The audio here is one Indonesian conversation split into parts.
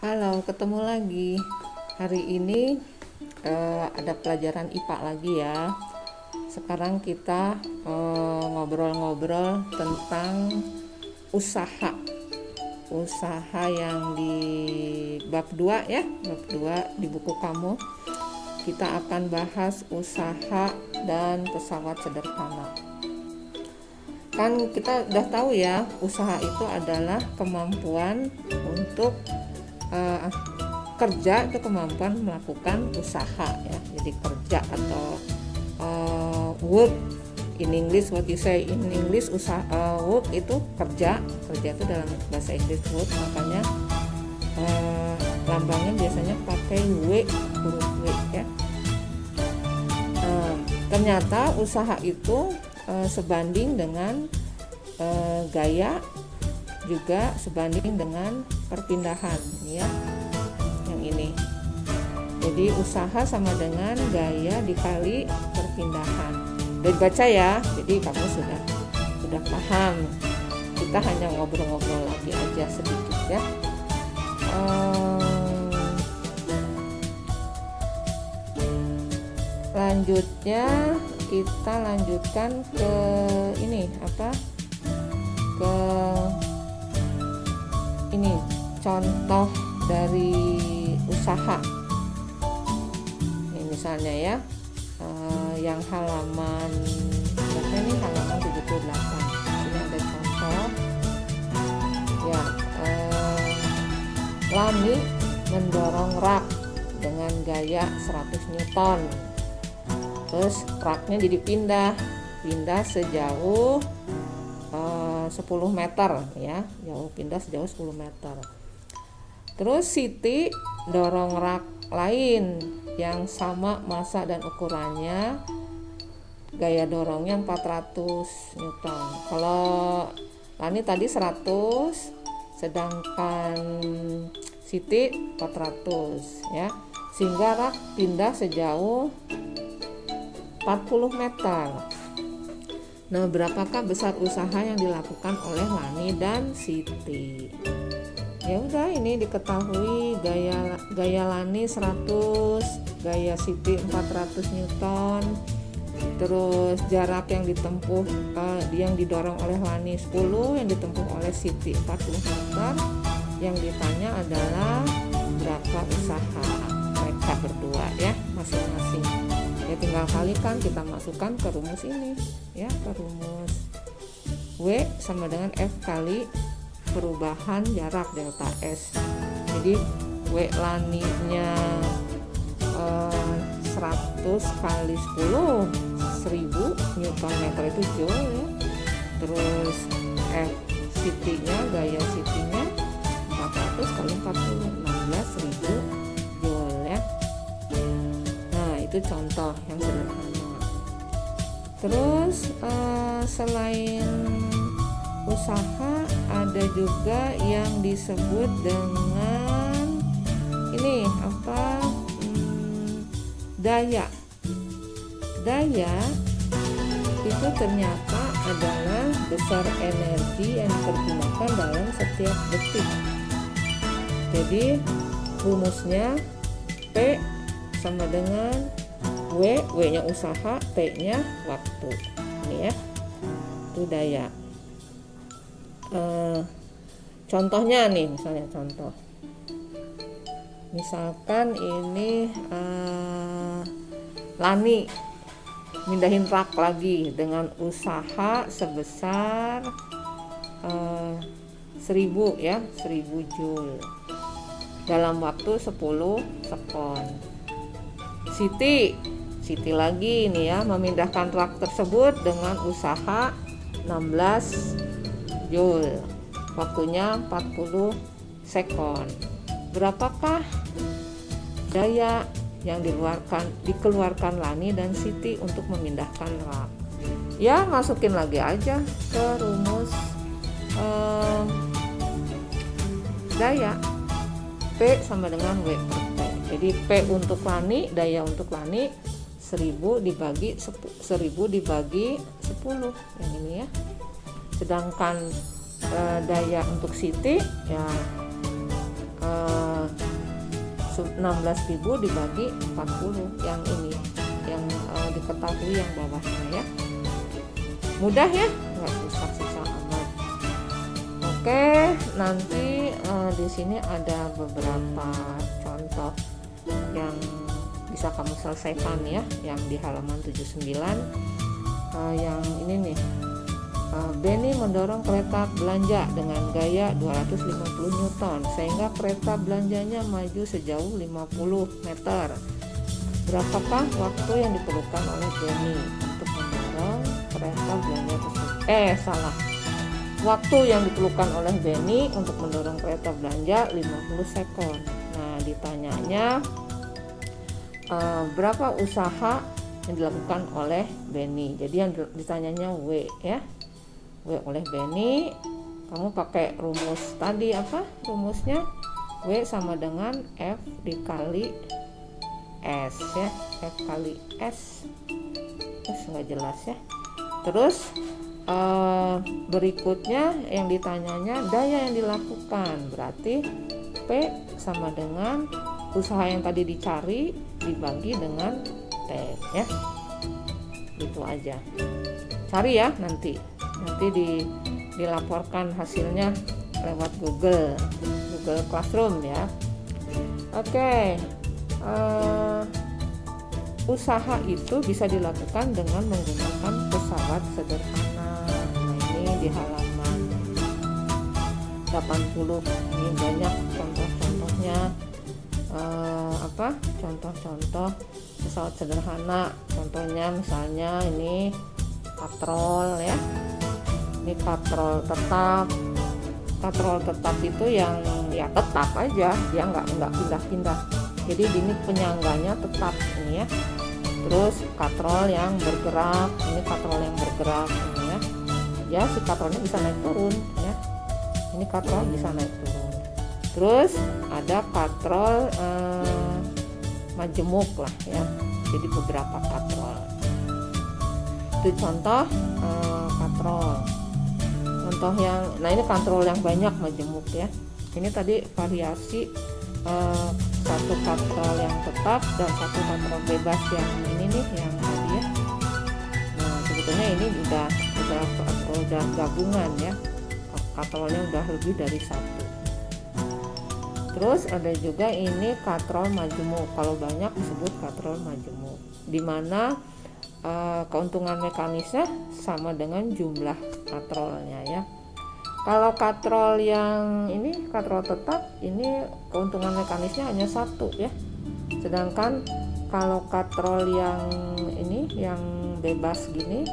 Halo, ketemu lagi. Hari ini ada pelajaran IPA lagi ya. Sekarang kita ngobrol-ngobrol tentang usaha. Usaha yang di bab 2 ya, bab 2 di buku kamu. Kita akan bahas usaha dan pesawat sederhana. Kan kita udah tahu ya, usaha itu adalah kemampuan untuk kerja, itu kemampuan melakukan usaha ya. Jadi kerja atau work in English, what you say in English, work itu kerja itu dalam bahasa Inggris work, makanya lambangnya biasanya pakai W, huruf W ya. Ternyata usaha itu sebanding dengan gaya, juga sebanding dengan perpindahan ya, yang ini. Jadi usaha sama dengan gaya dikali perpindahan. Udah dibaca ya, jadi kamu sudah paham. Kita hanya ngobrol-ngobrol lagi aja sedikit ya. Lanjutnya kita lanjutkan ke ini ke ini contoh dari usaha. Ini misalnya ya, yang halaman berapa ini, halaman 78. Ini ada contoh ya. Lani mendorong rak dengan gaya 100 Newton. Terus raknya jadi pindah sejauh 10 meter ya, pindah sejauh 10 meter. Terus Siti dorong rak lain yang sama massa dan ukurannya, gaya dorongnya 400 Newton. Kalau Lani tadi 100, sedangkan Siti 400 ya, sehingga rak pindah sejauh 40 meter. Nah, berapakah besar usaha yang dilakukan oleh Lani dan Siti? Ya udah, ini diketahui gaya Lani 100, gaya Siti 400 Newton. Terus jarak yang ditempuh yang didorong oleh Lani 10, yang ditempuh oleh Siti 40 meter. Yang ditanya adalah berapa usaha mereka berdua ya, masing-masing. Ya tinggal kalikan, kita masukkan ke rumus ini ya, ke rumus W sama dengan F kali perubahan jarak delta S. Jadi W Lani nya 100 kali 10 1000 Newton meter itu joule ya. Terus F Siti nya, gaya Siti nya 400 kali 40 16.000 joule ya. Itu contoh yang sederhana. Terus selain usaha ada juga yang disebut dengan ini daya. Daya itu ternyata adalah besar energi yang dipergunakan dalam setiap detik. Jadi rumusnya P sama dengan W-nya usaha, T-nya waktu. Ini ya, itu daya. Contohnya nih, misalnya contoh. Misalkan ini Lani mindahin rak lagi dengan usaha sebesar 1000 ya, 1000 joule dalam waktu 10 sekon. Siti lagi nih ya, memindahkan rak tersebut dengan usaha 16 joule, waktunya 40 sekon. Berapakah daya yang dikeluarkan Lani dan Siti untuk memindahkan rak? Ya masukin lagi aja ke rumus daya, P sama dengan W per T. Jadi P untuk Lani, daya untuk Lani 1000 dibagi 1000 dibagi 10 yang ini ya. Sedangkan daya untuk Siti ya 16.000 dibagi 40 yang ini, yang diketahui yang bawahnya ya. Mudah ya, nggak susah-susah amat. Oke, nanti di sini ada beberapa contoh yang bisa kamu selesaikan ya, yang di halaman 79. Yang ini nih, Benny mendorong kereta belanja dengan gaya 250 Newton sehingga kereta belanjanya maju sejauh 50 meter. Berapakah waktu yang diperlukan oleh Benny untuk mendorong kereta belanja tersebut? Salah. Waktu yang diperlukan oleh Benny untuk mendorong kereta belanja 50 sekon. Nah, ditanyanya berapa usaha yang dilakukan oleh Benny. Jadi yang ditanyanya W ya. W oleh Benny. Kamu pakai rumus tadi, apa rumusnya? W sama dengan F dikali S ya. F kali S. Nggak jelas ya. Terus berikutnya yang ditanyanya daya yang dilakukan. Berarti P sama dengan usaha yang tadi dicari dibagi dengan T ya. Itu aja. Cari ya nanti dilaporkan hasilnya lewat Google Classroom ya. Oke. Usaha itu bisa dilakukan dengan menggunakan pesawat sederhana. Nah, ini di halaman 80. Ini banyak contoh-contohnya. Contoh-contoh pesawat sederhana. Contohnya misalnya ini katrol ya. Ini katrol tetap. Katrol tetap itu yang ya tetap aja, dia nggak pindah-pindah. Jadi ini penyangganya tetap ini ya. Terus katrol yang bergerak, ini katrol yang bergerak ini ya. Ya si katrolnya bisa naik turun ya. Ini katrol bisa naik turun. Terus ada katrol majemuk lah ya. Jadi beberapa katrol. Itu contoh katrol. Contoh yang, nah ini katrol yang banyak majemuk ya. Ini tadi variasi satu katrol yang tetap dan satu katrol bebas yang ini nih yang tadi ya. Nah sebetulnya ini udah gabungan ya. Katrolnya udah lebih dari satu. Terus ada juga ini katrol majemuk. Kalau banyak disebut katrol majemuk. Dimana keuntungan mekanisnya sama dengan jumlah katrolnya ya. Kalau katrol yang ini katrol tetap, ini keuntungan mekanisnya hanya satu ya. Sedangkan kalau katrol yang ini yang bebas gini,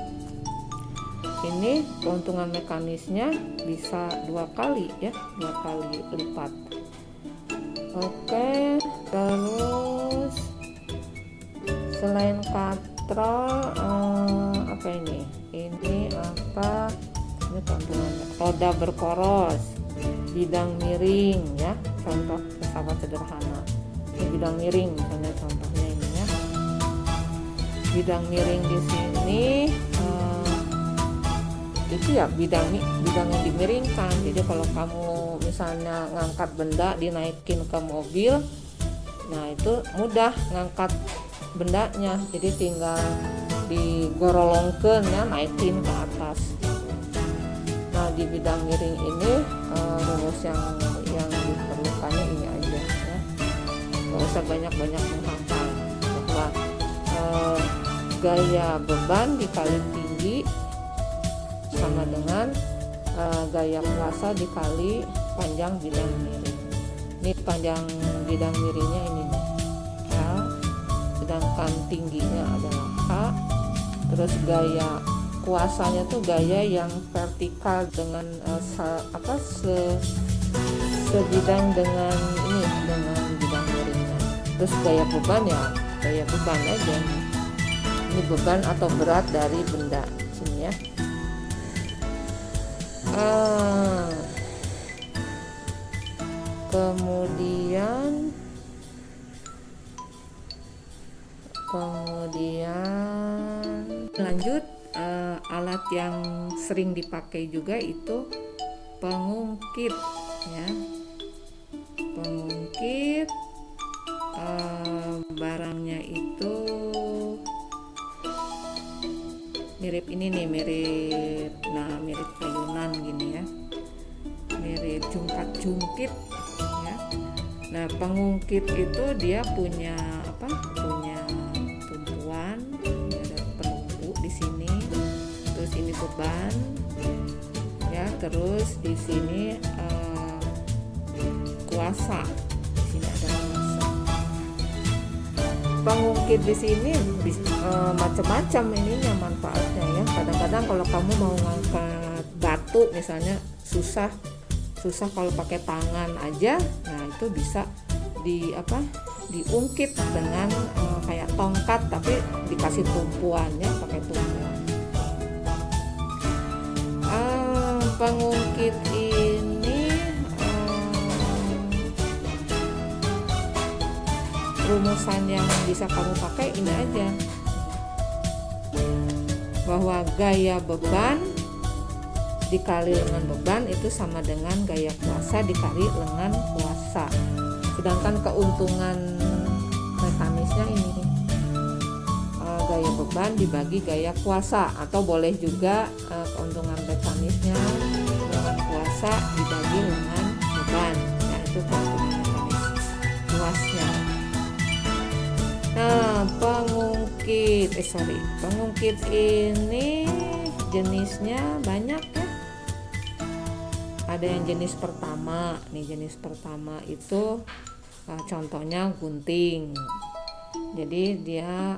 ini keuntungan mekanisnya bisa 2 kali ya, 2 kali lipat. Oke, terus selain katrol apa ini? Ini apa? Ini keuntungannya roda berporos, bidang miring ya, contoh pesawat sederhana. Ini bidang miring misalnya contohnya ini ya. Bidang miring di sini itu ya bidang yang dimiringkan. Jadi kalau kamu misalnya ngangkat benda dinaikin ke mobil, nah itu mudah ngangkat bendanya. Jadi tinggal digorolongkeun ya, naikin ke atas. Nah di bidang miring ini rumus yang diperlukannya ini aja ya. Gak usah banyak-banyak menghafal bahwa gaya beban dikali tinggi sama dengan gaya kuasa dikali panjang bidang miring. Ini panjang bidang miringnya ini nih L, sedangkan tingginya adalah H. Terus gaya kuasanya tuh gaya yang vertikal dengan sebidang dengan ini dengan bidang miringnya. Terus gaya beban ya gaya beban aja. Ini beban atau berat dari benda sini ya. Kemudian lanjut, alat yang sering dipakai juga itu pengungkit ya. Pengungkit barangnya itu mirip ini nih, mirip ayunan gini ya, mirip jungkat-jungkit ya. Nah, pengungkit itu dia punya tumpuan, ada penumpu di sini, terus ini beban ya, terus di sini kuasa, di sini ada kuasa. Pengungkit di sini macam-macam ininya manfaatnya ya. Kadang-kadang kalau kamu mau ngangkat batu misalnya susah kalau pakai tangan aja, nah itu bisa diungkit dengan kayak tongkat, tapi dikasih tumpuannya, pakai tumpuan. Pengungkit ini rumusan yang bisa kamu pakai ini aja, bahwa gaya beban dikali lengan beban itu sama dengan gaya kuasa dikali lengan kuasa. Sedangkan keuntungan mekanisnya ini gaya beban dibagi gaya kuasa, atau boleh juga keuntungan mekanisnya lengan kuasa dibagi lengan beban, ya itu keuntungan mekanis luasnya. Nah, pengungkit ini jenisnya banyak ya. Ada yang jenis pertama nih, jenis pertama itu contohnya gunting. Jadi dia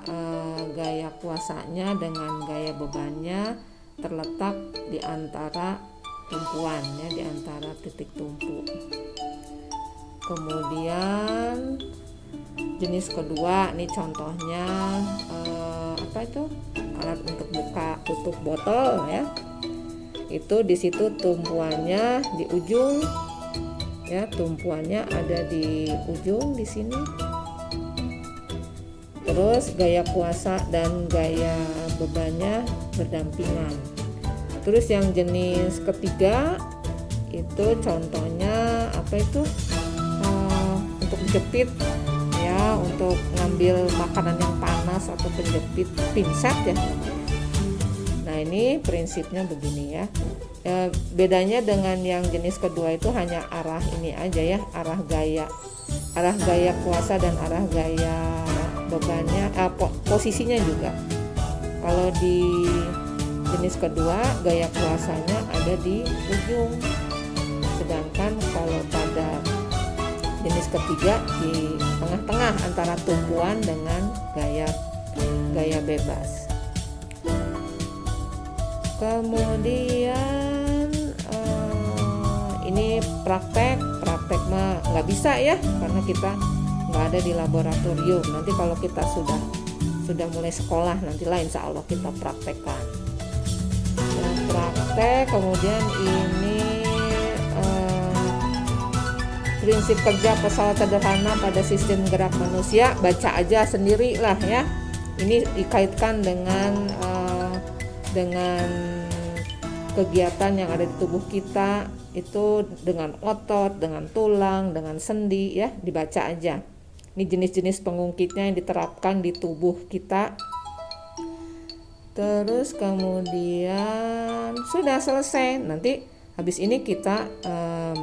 gaya kuasanya dengan gaya bebannya terletak di antara tumpuannya, di antara titik tumpu. Kemudian jenis kedua nih contohnya alat untuk buka tutup botol ya. Itu di situ tumpuannya di ujung ya, tumpuannya ada di ujung di sini. Terus gaya kuasa dan gaya bebannya berdampingan. Terus yang jenis ketiga itu contohnya untuk jepit ya, untuk ngambil makanan yang panas atau penjepit, pinset ya. Nah, ini prinsipnya begini ya. Bedanya dengan yang jenis kedua itu hanya arah ini aja ya, arah gaya kuasa dan arah gaya bebannya, posisinya juga. Kalau di jenis kedua gaya kuasanya ada di ujung, sedangkan kalau pada jenis ketiga di tengah-tengah antara tumpuan dengan gaya bebas. Kemudian ini praktek mah nggak bisa ya, karena kita nggak ada di laboratorium. Nanti kalau kita sudah mulai sekolah nantilah insya Allah kita praktekkan. Praktek. Kemudian ini prinsip kerja pesawat sederhana pada sistem gerak manusia, baca aja sendiri lah ya. Ini dikaitkan dengan kegiatan yang ada di tubuh kita itu, dengan otot, dengan tulang, dengan sendi ya, dibaca aja. Ini jenis-jenis pengungkitnya yang diterapkan di tubuh kita. Terus kemudian sudah selesai. Nanti habis ini kita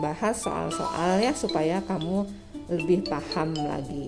bahas soal-soal ya, supaya kamu lebih paham lagi.